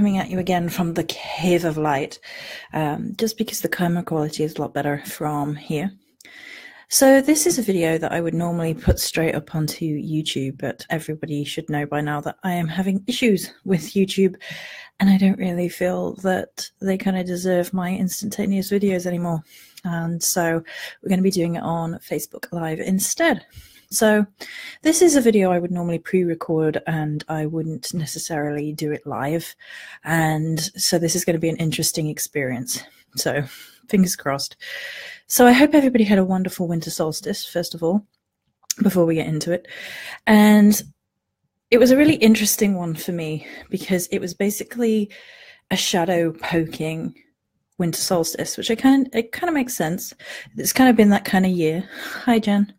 coming at you again from the Cave of Light, just because the camera quality is a lot better from here. So this is a video that I would normally put straight up onto YouTube, but everybody should know by now that I am having issues with YouTube, and I don't really feel that they kind of deserve my instantaneous videos anymore. And so we're going to be doing it on Facebook Live instead. So this is a video I would normally pre-record, and I wouldn't necessarily do it live. And so this is going to be an interesting experience. So fingers crossed. So I hope everybody had a wonderful winter solstice, first of all, before we get into it. And it was a really interesting one for me because it was basically a shadow poking winter solstice, which it kind of makes sense. It's kind of been that kind of year. Hi, Jen.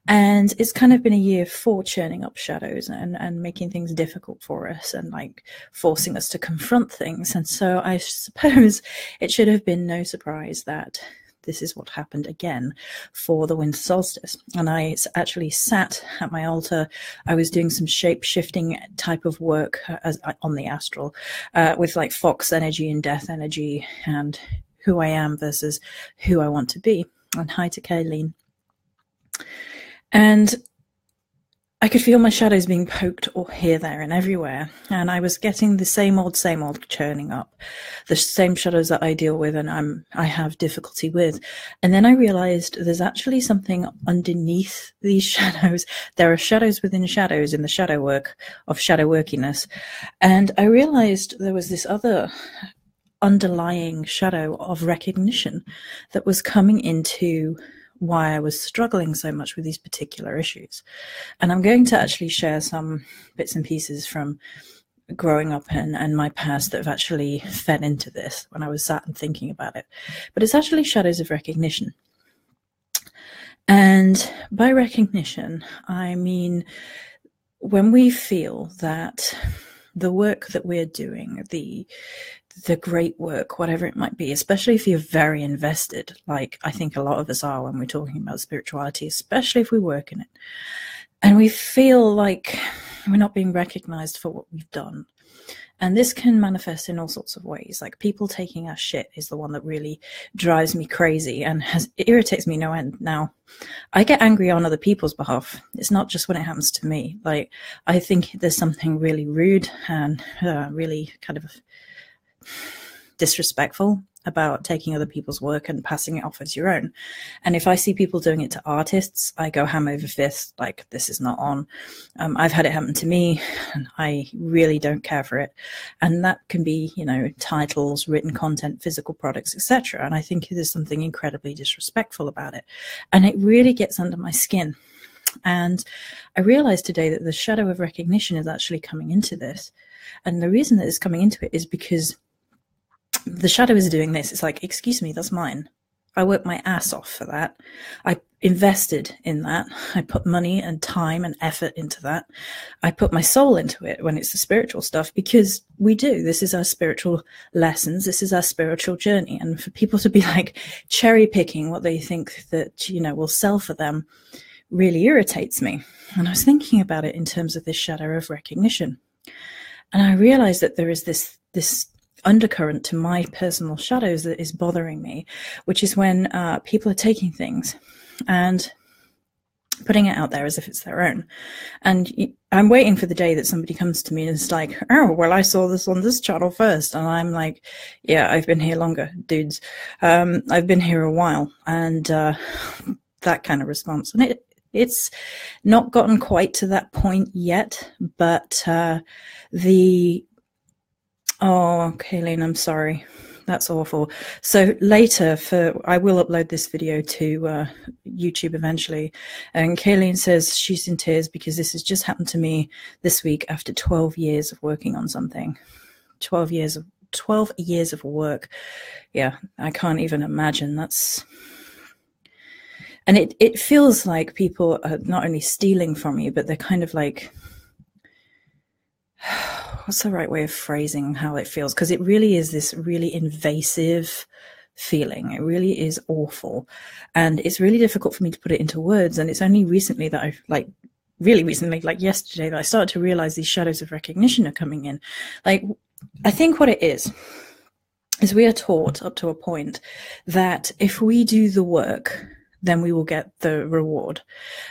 And it's kind of been a year for churning up shadows and making things difficult for us and like forcing us to confront things. And so I suppose it should have been no surprise that this is what happened again for the winter solstice. And I actually sat at my altar. I was doing some shape-shifting type of work on the astral with like fox energy and death energy and who I am versus who I want to be. And hi to Kayleen. And I could feel my shadows being poked here, there, and everywhere. And I was getting the same old churning up, the same shadows that I deal with and I have difficulty with. And then I realized there's actually something underneath these shadows. There are shadows within shadows in the shadow work of shadow workiness. And I realized there was this other underlying shadow of recognition that was coming into why I was struggling so much with these particular issues. And I'm going to actually share some bits and pieces from growing up and my past that have actually fed into this when I was sat and thinking about it. But it's actually shadows of recognition. And by recognition, I mean when we feel that the work that we're doing, the great work, whatever it might be, especially if you're very invested, like I think a lot of us are when we're talking about spirituality, especially if we work in it, and we feel like we're not being recognized for what we've done. And this can manifest in all sorts of ways. Like people taking our shit is the one that really drives me crazy and it irritates me no end. Now, I get angry on other people's behalf. It's not just when it happens to me. Like, I think there's something really rude and really kind of disrespectful about taking other people's work and passing it off as your own. And if I see people doing it to artists, I go ham over fist, like this is not on. I've had it happen to me and I really don't care for it. And that can be, you know, titles, written content, physical products, etc. And I think there's something incredibly disrespectful about it. And it really gets under my skin. And I realized today that the shadow of recognition is actually coming into this. And the reason that it's coming into it is because the shadow is doing this. It's like, excuse me, that's mine. I worked my ass off for that. I invested in that. I put money and time and effort into that. I put my soul into it when it's the spiritual stuff, because we do. This is our spiritual lessons. This is our spiritual journey. And for people to be like cherry picking what they think that, you know, will sell for them really irritates me. And I was thinking about it in terms of this shadow of recognition. And I realized that there is this undercurrent to my personal shadows that is bothering me, which is when people are taking things and putting it out there as if it's their own. And I'm waiting for the day that somebody comes to me and is like, oh, well, I saw this on this channel first. And I'm like, yeah, I've been here longer, dudes. I've been here a while. And that kind of response. And it's not gotten quite to that point yet, but oh, Kayleen, I'm sorry. That's awful. So later, I will upload this video to YouTube eventually. And Kayleen says she's in tears because this has just happened to me this week after 12 years of working on something. 12 years of work. Yeah, I can't even imagine. And it feels like people are not only stealing from you, but they're kind of like, what's the right way of phrasing how it feels? Because it really is this really invasive feeling. It really is awful. And it's really difficult for me to put it into words. And it's only recently that I've really recently, like yesterday, that I started to realize these shadows of recognition are coming in. Like I think what it is we are taught up to a point that if we do the work, then we will get the reward.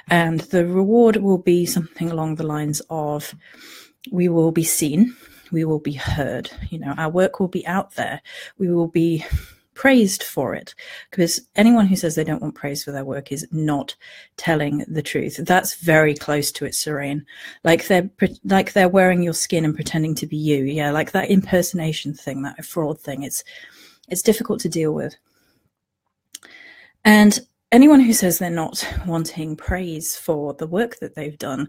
And the reward will be something along the lines of, we will be seen, we will be heard, our work will be out there, we will be praised for it, because anyone who says they don't want praise for their work is not telling the truth. That's very close to it, Serene. Like they're wearing your skin and pretending to be you. Yeah, like that impersonation thing, that fraud thing. It's difficult to deal with. And anyone who says they're not wanting praise for the work that they've done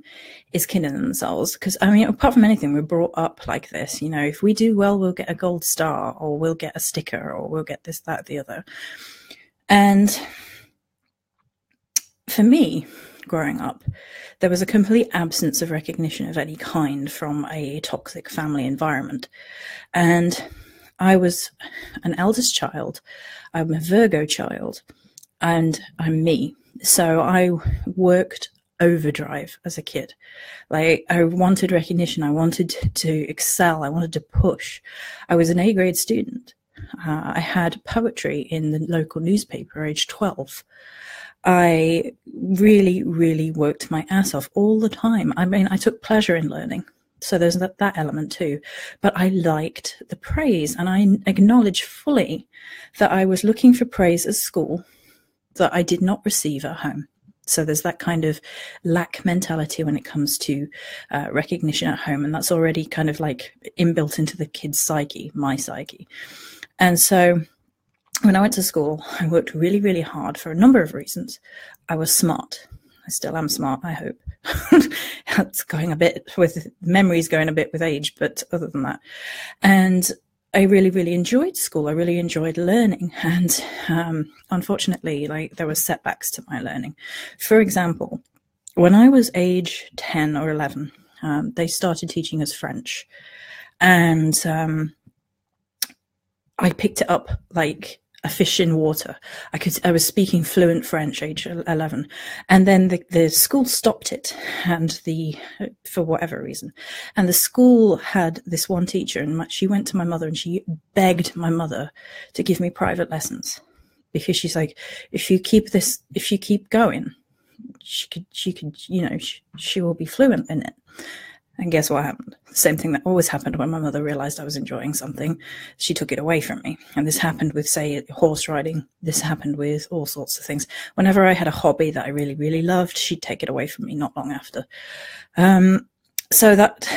is kidding themselves. Because, I mean, apart from anything, we're brought up like this. If we do well, we'll get a gold star, or we'll get a sticker, or we'll get this, that, the other. And for me, growing up, there was a complete absence of recognition of any kind from a toxic family environment. And I was an eldest child. I'm a Virgo child. And I'm me. So I worked overdrive as a kid. Like, I wanted recognition. I wanted to excel. I wanted to push. I was an A-grade student. I had poetry in the local newspaper age 12. I really, really worked my ass off all the time. I mean, I took pleasure in learning. So there's that element too. But I liked the praise, and I acknowledge fully that I was looking for praise at school that I did not receive at home. So there's that kind of lack mentality when it comes to recognition at home. And that's already kind of like inbuilt into the kid's psyche, my psyche. And so when I went to school, I worked really, really hard for a number of reasons. I was smart. I still am smart, I hope. That's going a bit with memories, going a bit with age, but other than that. And I really, really enjoyed school. I really enjoyed learning. And unfortunately, like, there were setbacks to my learning. For example, when I was age 10 or 11, they started teaching us French. And I picked it up like a fish in water. I was speaking fluent French age 11, and then the school stopped it, and for whatever reason, and the school had this one teacher, and she went to my mother and she begged my mother to give me private lessons, because she's like, if you keep going, she will be fluent in it. And guess what happened? Same thing that always happened when my mother realized I was enjoying something. She took it away from me. And this happened with, say, horse riding. This happened with all sorts of things. Whenever I had a hobby that I really, really loved, she'd take it away from me not long after. So that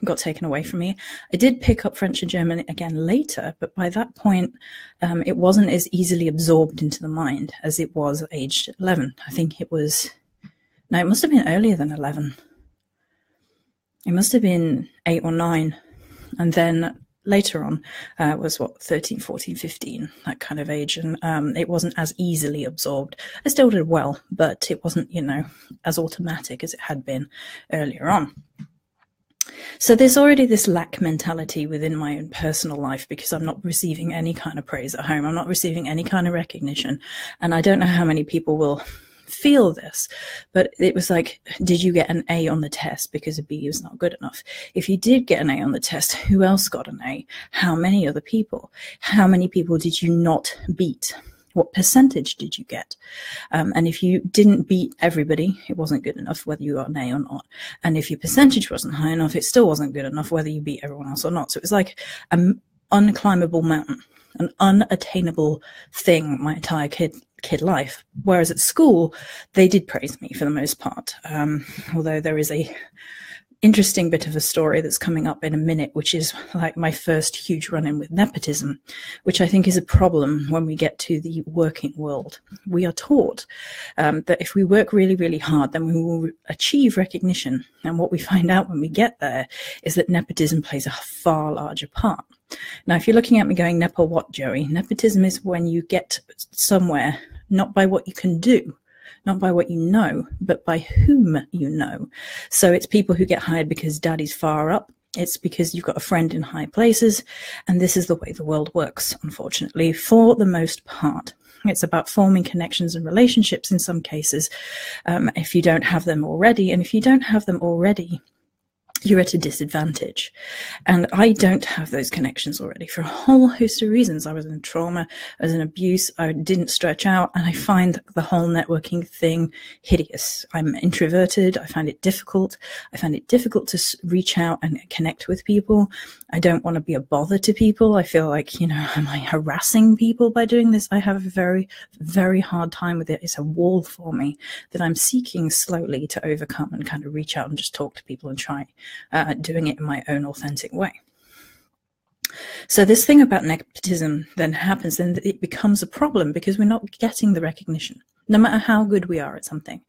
got taken away from me. I did pick up French and German again later, but by that point, it wasn't as easily absorbed into the mind as it was aged 11. I think it must have been earlier than 11. It must have been 8 or 9. And then later on was 13, 14, 15, that kind of age. And it wasn't as easily absorbed. I still did well, but it wasn't, as automatic as it had been earlier on. So there's already this lack mentality within my own personal life, because I'm not receiving any kind of praise at home. I'm not receiving any kind of recognition. And I don't know how many people will feel this, but it was like, did you get an A on the test because a B was not good enough? If you did get an A on the test, who else got an A? How many other people? How many people did you not beat? What percentage did you get? And if you didn't beat everybody, it wasn't good enough, whether you got an A or not. And if your percentage wasn't high enough, it still wasn't good enough, whether you beat everyone else or not. So it was like an unclimbable mountain, an unattainable thing my entire kid life. Whereas at school, they did praise me for the most part. Although there is a interesting bit of a story that's coming up in a minute, which is like my first huge run-in with nepotism, which I think is a problem when we get to the working world. We are taught that if we work really, really hard, then we will achieve recognition. And what we find out when we get there is that nepotism plays a far larger part. Now, if you're looking at me going, Nepo what, Joey? Nepotism is when you get somewhere not by what you can do, not by what you know, but by whom you know. So it's people who get hired because daddy's far up. It's because you've got a friend in high places. And this is the way the world works, unfortunately, for the most part. It's about forming connections and relationships in some cases, if you don't have them already. And if you don't have them already, you're at a disadvantage. And I don't have those connections already for a whole host of reasons. I was in trauma, I was in abuse, I didn't stretch out, and I find the whole networking thing hideous. I'm introverted, I find it difficult. I find it difficult to reach out and connect with people. I don't want to be a bother to people. I feel like, am I harassing people by doing this? I have a very, very hard time with it. It's a wall for me that I'm seeking slowly to overcome and kind of reach out and just talk to people and try doing it in my own authentic way. So this thing about nepotism then happens, and it becomes a problem because we're not getting the recognition, no matter how good we are at something.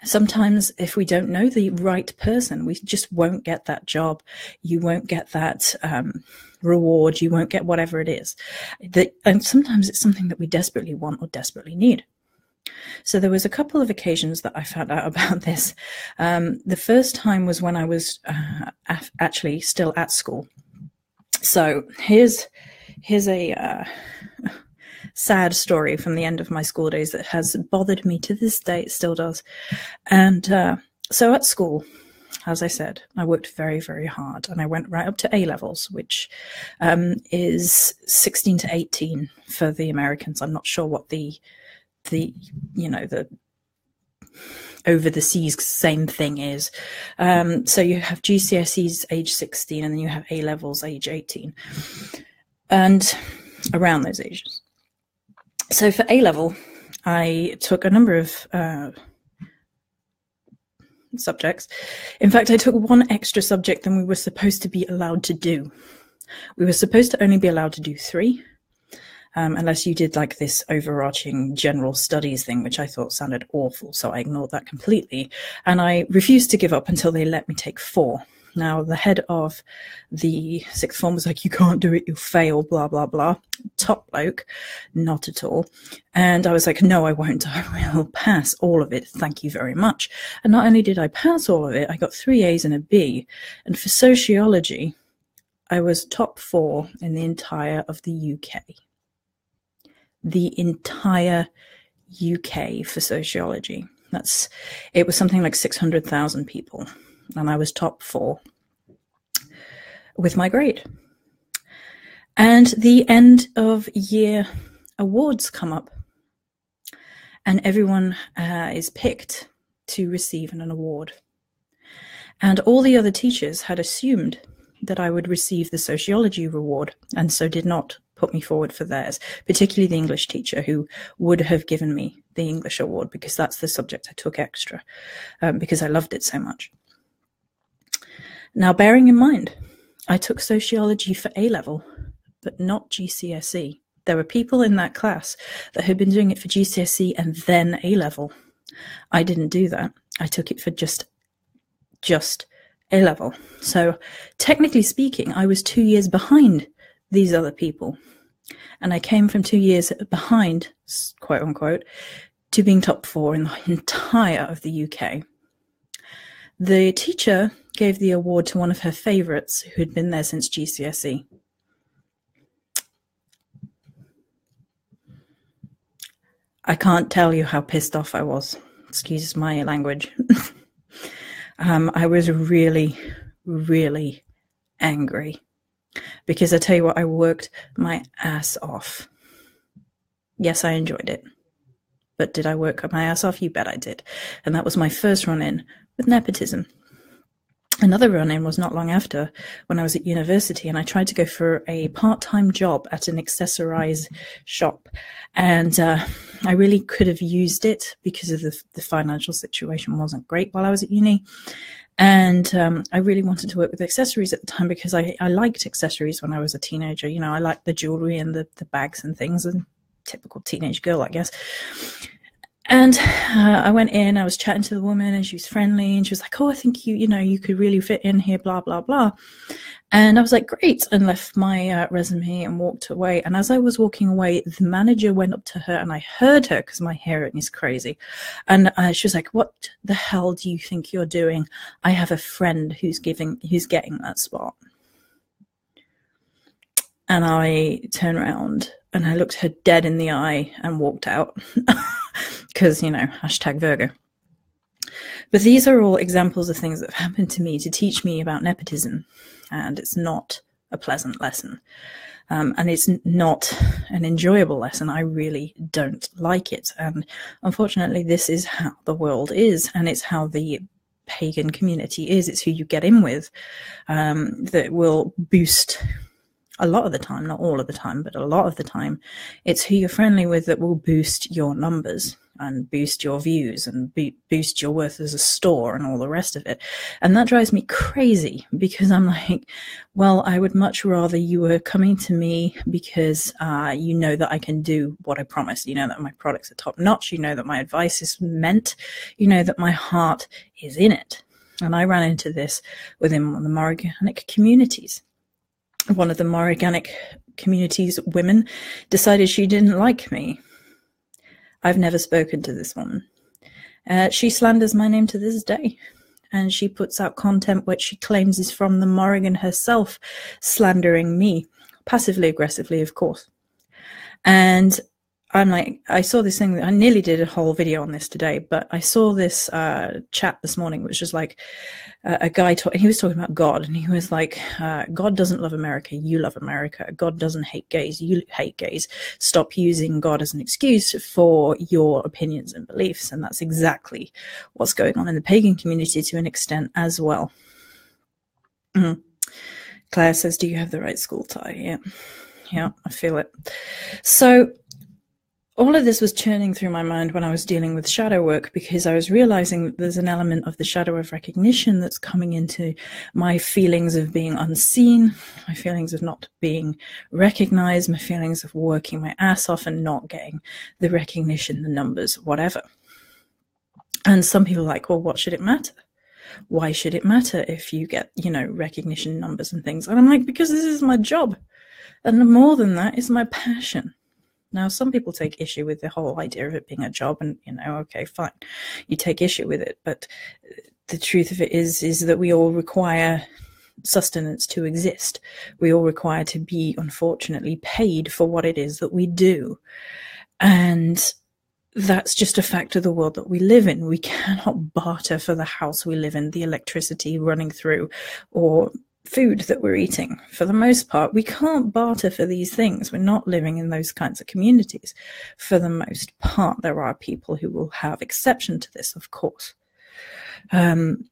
Sometimes if we don't know the right person, we just won't get that job. You won't get that reward. You won't get whatever it is. And sometimes it's something that we desperately want or desperately need. So there was a couple of occasions that I found out about this. The first time was when I was actually still at school. So here's a sad story from the end of my school days that has bothered me to this day. It still does. And so at school, as I said, I worked very, very hard, and I went right up to A levels, which is 16 to 18 for the Americans. I'm not sure what the over the seas same thing is. So you have GCSEs age 16, and then you have A levels age 18, and around those ages. So for A level, I took a number of subjects. In fact, I took one extra subject than we were supposed to be allowed to do. We were supposed to only be allowed to do 3. Unless you did like this overarching general studies thing, which I thought sounded awful. So I ignored that completely. And I refused to give up until they let me take 4. Now, the head of the 6th form was like, you can't do it, you'll fail, blah, blah, blah. Top bloke, not at all. And I was like, no, I won't. I will pass all of it. Thank you very much. And not only did I pass all of it, I got 3 A's and a B. And for sociology, I was top 4 in the entire of the UK. The entire UK for sociology. It was something like 600,000 people, and I was top 4 with my grade. And the end of year awards come up, and everyone is picked to receive an award. And all the other teachers had assumed that I would receive the sociology reward, and so did not put me forward for theirs, particularly the English teacher, who would have given me the English award because that's the subject I took extra, because I loved it so much. Now, bearing in mind, I took sociology for A level, but not GCSE. There were people in that class that had been doing it for GCSE and then A level. I didn't do that. I took it for just A level. So technically speaking, I was 2 years behind these other people. And I came from 2 years behind, quote unquote, to being top 4 in the entire of the UK. The teacher gave the award to one of her favourites who had been there since GCSE. I can't tell you how pissed off I was. Excuse my language. I was really, really angry. Because I tell you what, I worked my ass off. Yes, I enjoyed it. But did I work my ass off? You bet I did. And that was my first run-in with nepotism. Another run-in was not long after, when I was at university, and I tried to go for a part-time job at an accessorize shop. And I really could have used it because of the financial situation wasn't great while I was at uni. And I really wanted to work with accessories at the time because I liked accessories when I was a teenager. I liked the jewelry and the bags and things, and typical teenage girl, I guess. And I went in, I was chatting to the woman, and she was friendly, and she was like, oh, I think you could really fit in here, blah, blah, blah. And I was like, great, and left my resume and walked away. And as I was walking away, the manager went up to her, and I heard her because my hearing is crazy. And she was like, what the hell do you think you're doing? I have a friend who's getting that spot. And I turned around and I looked her dead in the eye and walked out because, hashtag Virgo. But these are all examples of things that have happened to me to teach me about nepotism, and it's not a pleasant lesson. And it's not an enjoyable lesson. I really don't like it. And unfortunately, this is how the world is, and it's how the pagan community is. It's who you get in with that will boost a lot of the time, not all of the time, but a lot of the time. It's who you're friendly with that will boost your numbers and boost your views and boost your worth as a store and all the rest of it. And that drives me crazy, because I'm like, well, I would much rather you were coming to me because you know that I can do what I promised. You know that my products are top notch. You know that my advice is meant. You know that my heart is in it. And I ran into this within one of the Morganic communities. One of the Morganic community's women decided she didn't like me. I've never spoken to this woman. She slanders my name to this day, and she puts out content which she claims is from the Morrigan herself, slandering me, passively aggressively, of course. And I'm like, I saw this thing, I nearly did a whole video on this today, but I saw this chat this morning, which was like a guy he was talking about God, and he was like, God doesn't love America, you love America. God doesn't hate gays, you hate gays. Stop using God as an excuse for your opinions and beliefs. And that's exactly what's going on in the pagan community to an extent as well. Claire says, do you have the right school tie? Yeah, I feel it. So all of this was churning through my mind when I was dealing with shadow work, because I was realizing that there's an element of the shadow of recognition that's coming into my feelings of being unseen, my feelings of not being recognized, my feelings of working my ass off and not getting the recognition, the numbers, whatever. And some people are like, well, what should it matter? Why should it matter if you get, recognition, numbers and things? And I'm like, because this is my job. And more than that, it's my passion. Now, some people take issue with the whole idea of it being a job, and, okay, fine, you take issue with it. But the truth of it is that we all require sustenance to exist. We all require to be, unfortunately, paid for what it is that we do. And that's just a fact of the world that we live in. We cannot barter for the house we live in, the electricity running through, or food that we're eating. For the most part, we can't barter for these things. We're not living in those kinds of communities. For the most part, there are people who will have exception to this, of course. And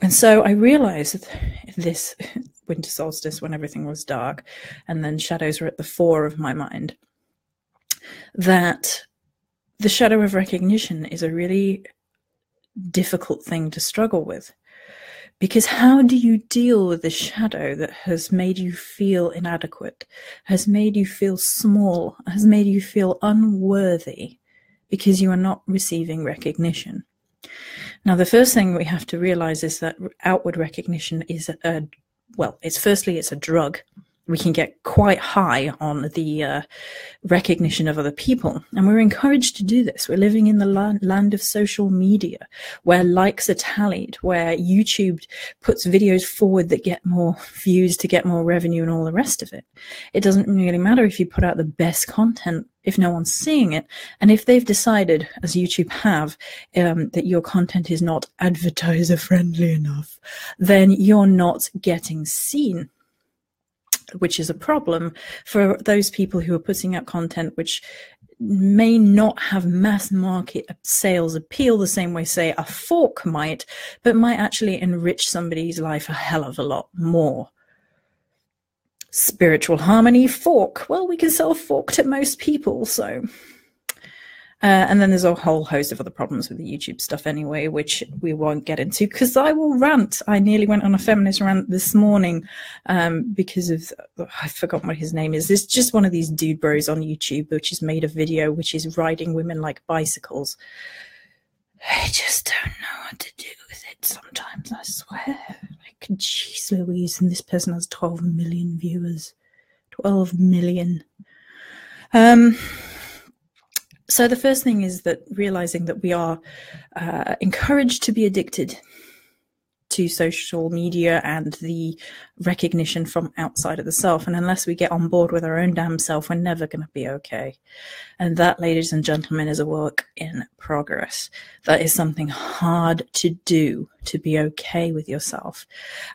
so I realized this winter solstice, when everything was dark and then shadows were at the fore of my mind, that the shadow of recognition is a really difficult thing to struggle with. Because how do you deal with the shadow that has made you feel inadequate, has made you feel small, has made you feel unworthy because you are not receiving recognition? Now, the first thing we have to realize is that outward recognition is it's a drug. We can get quite high on the recognition of other people. And we're encouraged to do this. We're living in the land of social media, where likes are tallied, where YouTube puts videos forward that get more views to get more revenue and all the rest of it. It doesn't really matter if you put out the best content if no one's seeing it. And if they've decided, as YouTube have, that your content is not advertiser friendly enough, then you're not getting seen, which is a problem for those people who are putting out content which may not have mass market sales appeal the same way, say, a fork might, but might actually enrich somebody's life a hell of a lot more. Spiritual harmony, fork. Well, we can sell fork to most people, so... and then there's a whole host of other problems with the YouTube stuff anyway, which we won't get into, because I will rant. I nearly went on a feminist rant this morning because of, I've forgotten what his name is. There's just one of these dude bros on YouTube which has made a video which is riding women like bicycles. I just don't know what to do with it sometimes, I swear. Like, jeez Louise, and this person has 12 million viewers. 12 million. So the first thing is that realizing that we are encouraged to be addicted to social media and the recognition from outside of the self. And unless we get on board with our own damn self, we're never going to be okay. And that, ladies and gentlemen, is a work in progress. That is something hard to do, to be okay with yourself.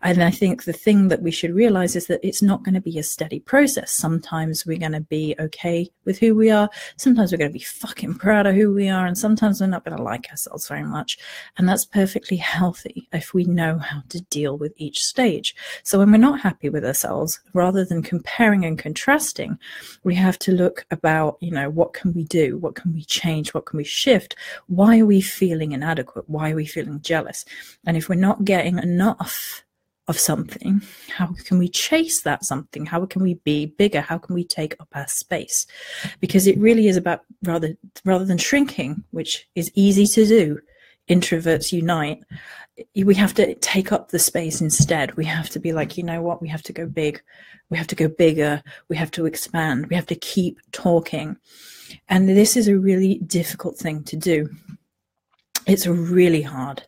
And I think the thing that we should realize is that it's not going to be a steady process. Sometimes we're going to be okay with who we are. Sometimes we're going to be fucking proud of who we are. And sometimes we're not going to like ourselves very much. And that's perfectly healthy if we know how to deal with each stage. So when we're not happy with ourselves, rather than comparing and contrasting, we have to look about, what can we do? What can we change? What can we shift? Why are we feeling inadequate? Why are we feeling jealous? And if we're not getting enough of something, how can we chase that something? How can we be bigger? How can we take up our space? Because it really is about, rather than shrinking, which is easy to do, introverts unite, we have to take up the space instead. We have to be like, you know what? We have to go big. We have to go bigger. We have to expand. We have to keep talking. And this is a really difficult thing to do. It's really hard.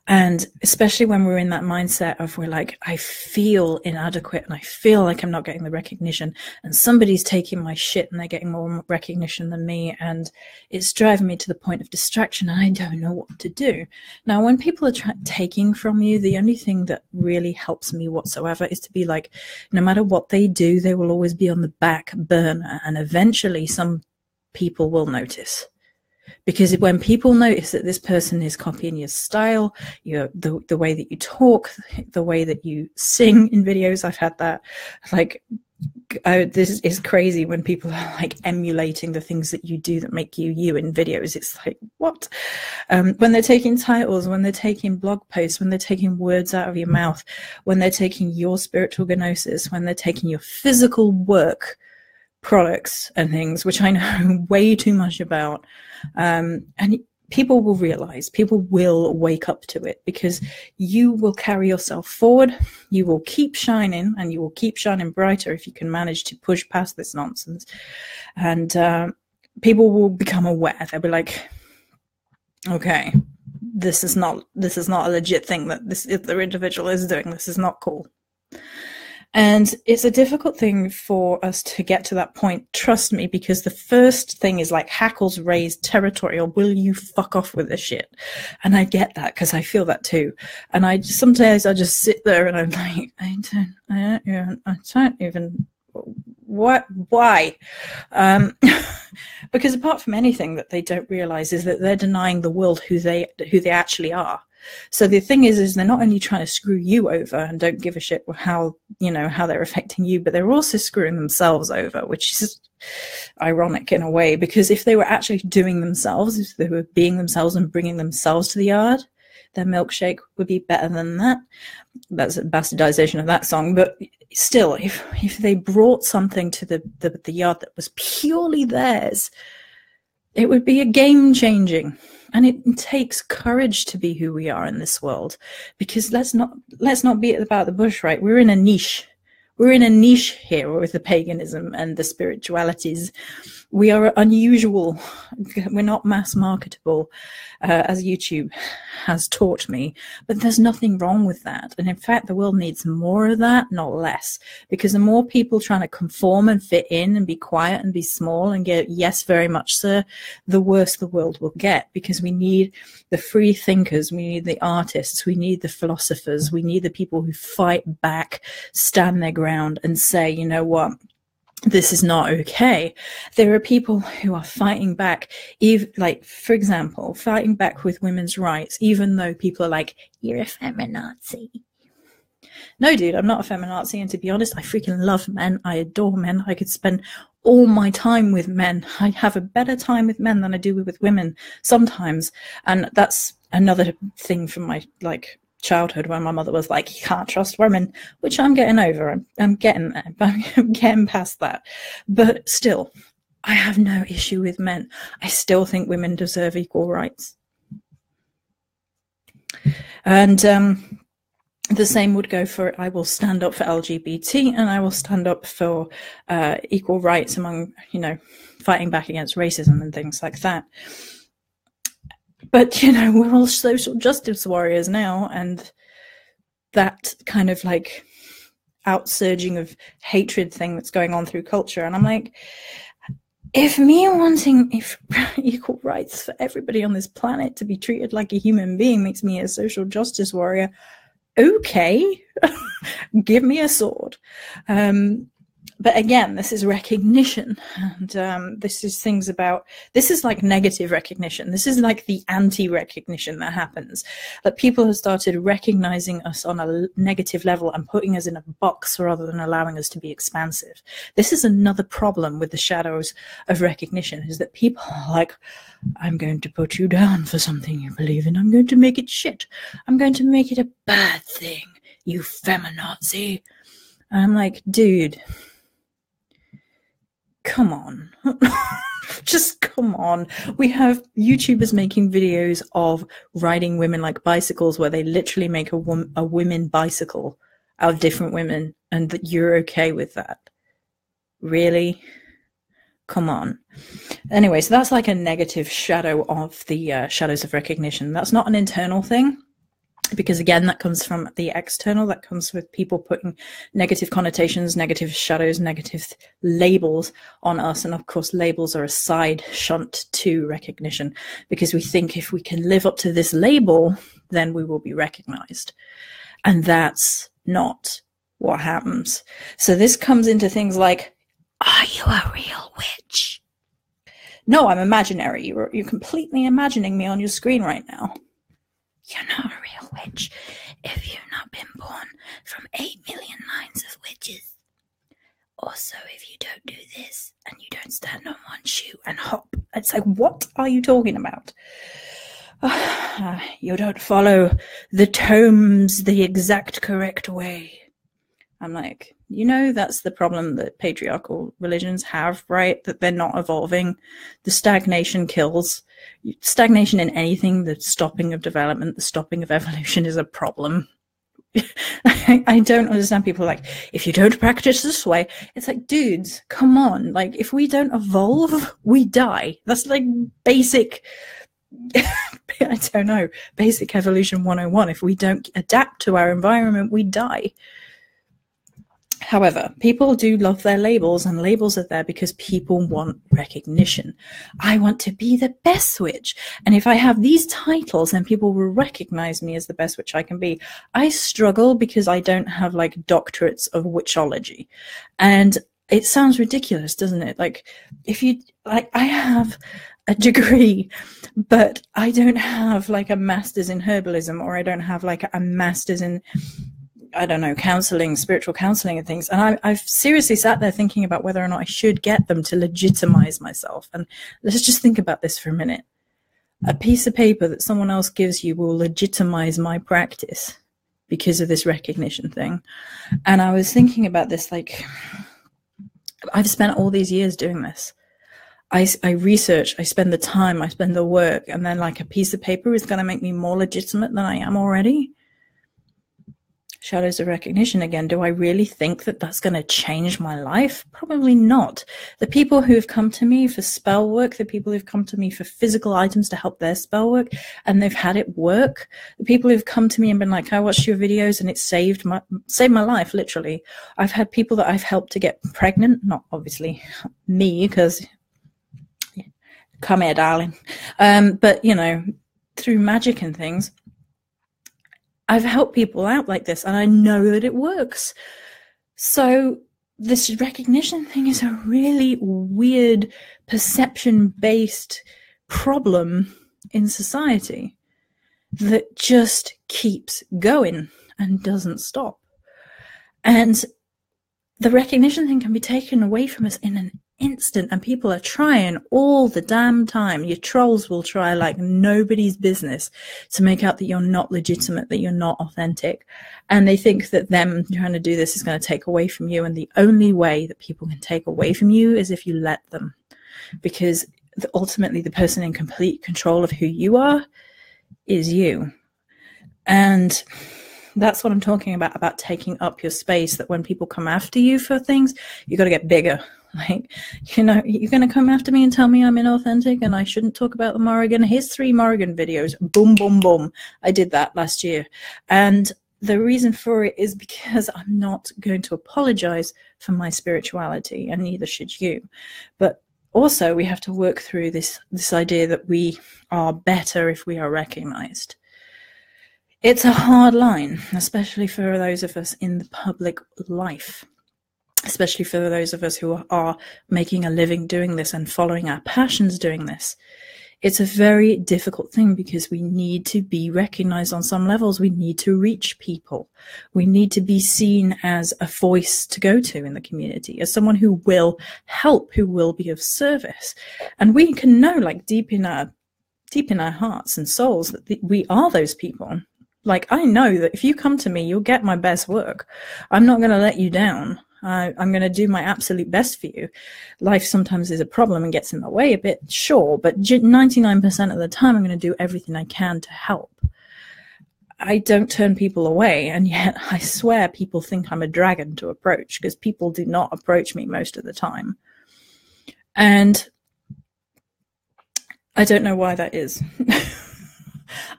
And especially when we're in that mindset of we're like, I feel inadequate and I feel like I'm not getting the recognition, and somebody's taking my shit and they're getting more recognition than me, and it's driving me to the point of distraction and I don't know what to do. Now, when people are taking from you, the only thing that really helps me whatsoever is to be like, no matter what they do, they will always be on the back burner, and eventually some people will notice. Because when people notice that this person is copying your style, the way that you talk, the way that you sing in videos, I've had that. Like, this is crazy when people are like emulating the things that you do that make you in videos. It's like, what? When they're taking titles, when they're taking blog posts, when they're taking words out of your mouth, when they're taking your spiritual gnosis, when they're taking your physical work, products and things, which I know way too much about. And people will realize, people will wake up to it, because you will carry yourself forward. You will keep shining, and you will keep shining brighter if you can manage to push past this nonsense. And people will become aware. They'll be like, okay, this is not a legit thing that this other individual is doing. This is not cool. And it's a difficult thing for us to get to that point, trust me, because the first thing is like hackles raised, territorial, will you fuck off with this shit? And I get that, because I feel that too. And sometimes I just sit there and I'm like, I don't even, what, why? Because apart from anything that they don't realize is that they're denying the world who they actually are. So the thing is they're not only trying to screw you over and don't give a shit how they're affecting you, but they're also screwing themselves over, which is ironic in a way, because if they were actually doing themselves, if they were being themselves and bringing themselves to the yard, their milkshake would be better than that. That's a bastardization of that song, but still, if they brought something to the yard that was purely theirs, it would be a game-changing. And it takes courage to be who we are in this world, because let's not beat about the bush, right? We're in a niche. We're in a niche here with the paganism and the spiritualities. We are unusual. We're not mass marketable, as YouTube has taught me. But there's nothing wrong with that. And in fact, the world needs more of that, not less. Because the more people trying to conform and fit in and be quiet and be small and get, yes, very much, sir, the worse the world will get. Because we need the free thinkers, we need the artists, we need the philosophers, we need the people who fight back, stand their ground and say, you know what? This is not okay. There are people who are fighting back, like, for example, fighting back with women's rights, even though people are like, you're a feminazi. No, dude, I'm not a feminazi. And to be honest, I freaking love men. I adore men. I could spend all my time with men. I have a better time with men than I do with women sometimes. And that's another thing from my, childhood, when my mother was like, you can't trust women, which I'm getting over. I'm getting there, but I'm getting past that. But still, I have no issue with men. I still think women deserve equal rights. And the same would go for, I will stand up for LGBT, and I will stand up for equal rights among, fighting back against racism and things like that. But, we're all social justice warriors now, and that kind of like outsurging of hatred thing that's going on through culture. And I'm like, if me wanting equal rights for everybody on this planet to be treated like a human being makes me a social justice warrior, okay, give me a sword. But again, this is recognition, and this is like negative recognition. This is like the anti-recognition that happens. That people have started recognizing us on a negative level and putting us in a box rather than allowing us to be expansive. This is another problem with the shadows of recognition, is that people are like, I'm going to put you down for something you believe in. I'm going to make it shit. I'm going to make it a bad thing, you feminazi. And I'm like, dude, come on. Just come on. We have YouTubers making videos of riding women like bicycles, where they literally make a women bicycle out of different women, and that you're okay with that. Really? Come on. Anyway, so that's like a negative shadow of the shadows of recognition. That's not an internal thing, because again, that comes from the external. That comes with people putting negative connotations, negative shadows, negative labels on us. And of course, labels are a side shunt to recognition, because we think if we can live up to this label, then we will be recognized. And that's not what happens. So this comes into things like, are you a real witch? No, I'm imaginary. You're completely imagining me on your screen right now. You're not a real witch if you've not been born from 8 million lines of witches. Also, if you don't do this and you don't stand on one shoe and hop, it's like, what are you talking about? You don't follow the tomes the exact correct way. I'm like, that's the problem that patriarchal religions have, right? That they're not evolving. The stagnation kills. Stagnation in anything, the stopping of development, the stopping of evolution is a problem. I don't understand people like, if you don't practice this way, it's like, dudes, come on. Like, if we don't evolve, we die. That's like basic, I don't know, basic evolution 101. If we don't adapt to our environment, we die. However, people do love their labels, and labels are there because people want recognition. I want to be the best witch. And if I have these titles, then people will recognize me as the best witch I can be. I struggle because I don't have like doctorates of witchology. And it sounds ridiculous, doesn't it? Like, if you, like, I have a degree, but I don't have like a master's in herbalism, or I don't have like a master's in, I don't know, counseling, spiritual counseling and things. And I've seriously sat there thinking about whether or not I should get them to legitimize myself. And let's just think about this for a minute. A piece of paper that someone else gives you will legitimize my practice because of this recognition thing. And I was thinking about this, like, I've spent all these years doing this. I research, I spend the time, I spend the work, and then like a piece of paper is going to make me more legitimate than I am already. Shadows of recognition again. Do I really think that that's going to change my life? Probably not. The people who have come to me for spell work, the people who've come to me for physical items to help their spell work, and they've had it work, the people who've come to me and been like, I watched your videos and it saved my life, literally. I've had people that I've helped to get pregnant, not obviously me, because come here, darling. But, through magic and things, I've helped people out like this, and I know that it works. So this recognition thing is a really weird perception-based problem in society that just keeps going and doesn't stop. And the recognition thing can be taken away from us in an instant, and people are trying all the damn time. Your trolls will try like nobody's business to make out that you're not legitimate, that you're not authentic, and they think that them trying to do this is going to take away from you. And the only way that people can take away from you is if you let them, because ultimately the person in complete control of who you are is you. And that's what I'm talking about taking up your space, that when people come after you for things, you got to get bigger. Like, you're going to come after me and tell me I'm inauthentic and I shouldn't talk about the Morrigan. Here's 3 Morrigan videos. Boom, boom, boom. I did that last year. And the reason for it is because I'm not going to apologize for my spirituality, and neither should you. But also we have to work through this idea that we are better if we are recognized. It's a hard line, especially for those of us in the public life, especially for those of us who are making a living doing this and following our passions doing this. It's a very difficult thing because we need to be recognized on some levels. We need to reach people. We need to be seen as a voice to go to in the community, as someone who will help, who will be of service. And we can know, like, deep in our hearts and souls that we are those people. Like, I know that if you come to me, you'll get my best work. I'm not going to let you down. I'm going to do my absolute best for you. Life sometimes is a problem and gets in the way a bit, sure, but 99% of the time I'm going to do everything I can to help. I don't turn people away, and yet I swear people think I'm a dragon to approach, because people do not approach me most of the time. And I don't know why that is.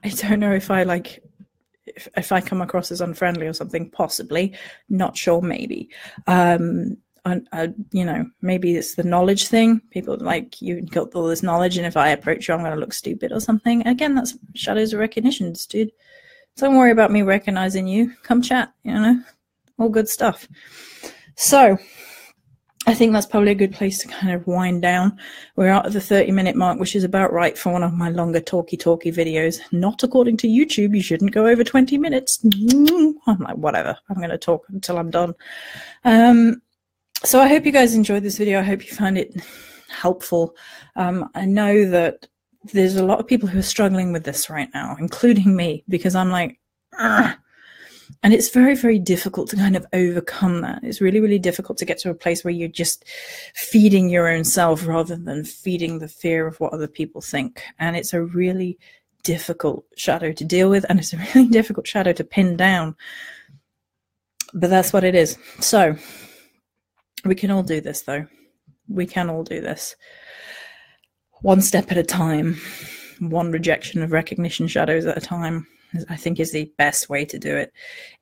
I don't know if if I come across as unfriendly or something, possibly, not sure, maybe. You know, maybe it's the knowledge thing. People like, you got all this knowledge, and if I approach you, I'm going to look stupid or something. Again, that's shadows of recognition, dude. Don't worry about me recognizing you. Come chat, you know, all good stuff. So I think that's probably a good place to kind of wind down. We're out at the 30-minute mark, which is about right for one of my longer talky videos. Not according to YouTube. You shouldn't go over 20 minutes. I'm like, whatever. I'm going to talk until I'm done. So I hope you guys enjoyed this video. I hope you found it helpful. I know that there's a lot of people who are struggling with this right now, including me, because I'm like, ugh. And it's very, very difficult to kind of overcome that. It's really, really difficult to get to a place where you're just feeding your own self rather than feeding the fear of what other people think. And it's a really difficult shadow to deal with, and it's a really difficult shadow to pin down. But that's what it is. So we can all do this, though. We can all do this. One step at a time, one rejection of recognition shadows at a time, I think is the best way to do it.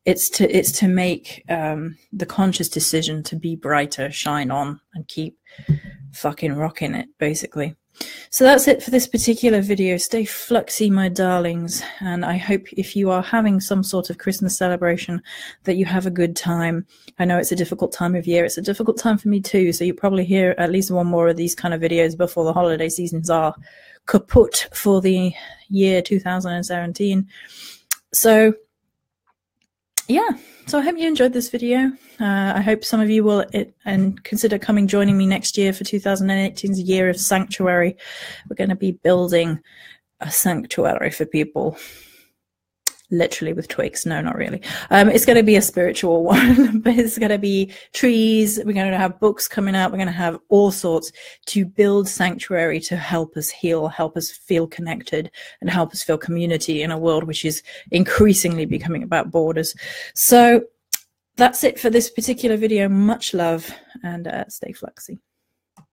It's to make the conscious decision to be brighter, shine on, and keep fucking rocking it, basically. So that's it for this particular video. Stay fluxy, my darlings, and I hope if you are having some sort of Christmas celebration that you have a good time. I know it's a difficult time of year. It's a difficult time for me too, so you probably hear at least one more of these kind of videos before the holiday seasons are kaput for the year 2017. So yeah, so I hope you enjoyed this video. I hope some of you will and consider joining me next year for 2018's year of sanctuary. We're going to be building a sanctuary for people, literally with twigs. No, not really. It's going to be a spiritual one, but it's going to be trees. We're going to have books coming out. We're going to have all sorts to build sanctuary to help us heal, help us feel connected, and help us feel community in a world which is increasingly becoming about borders. So that's it for this particular video. Much love, and stay fluxy.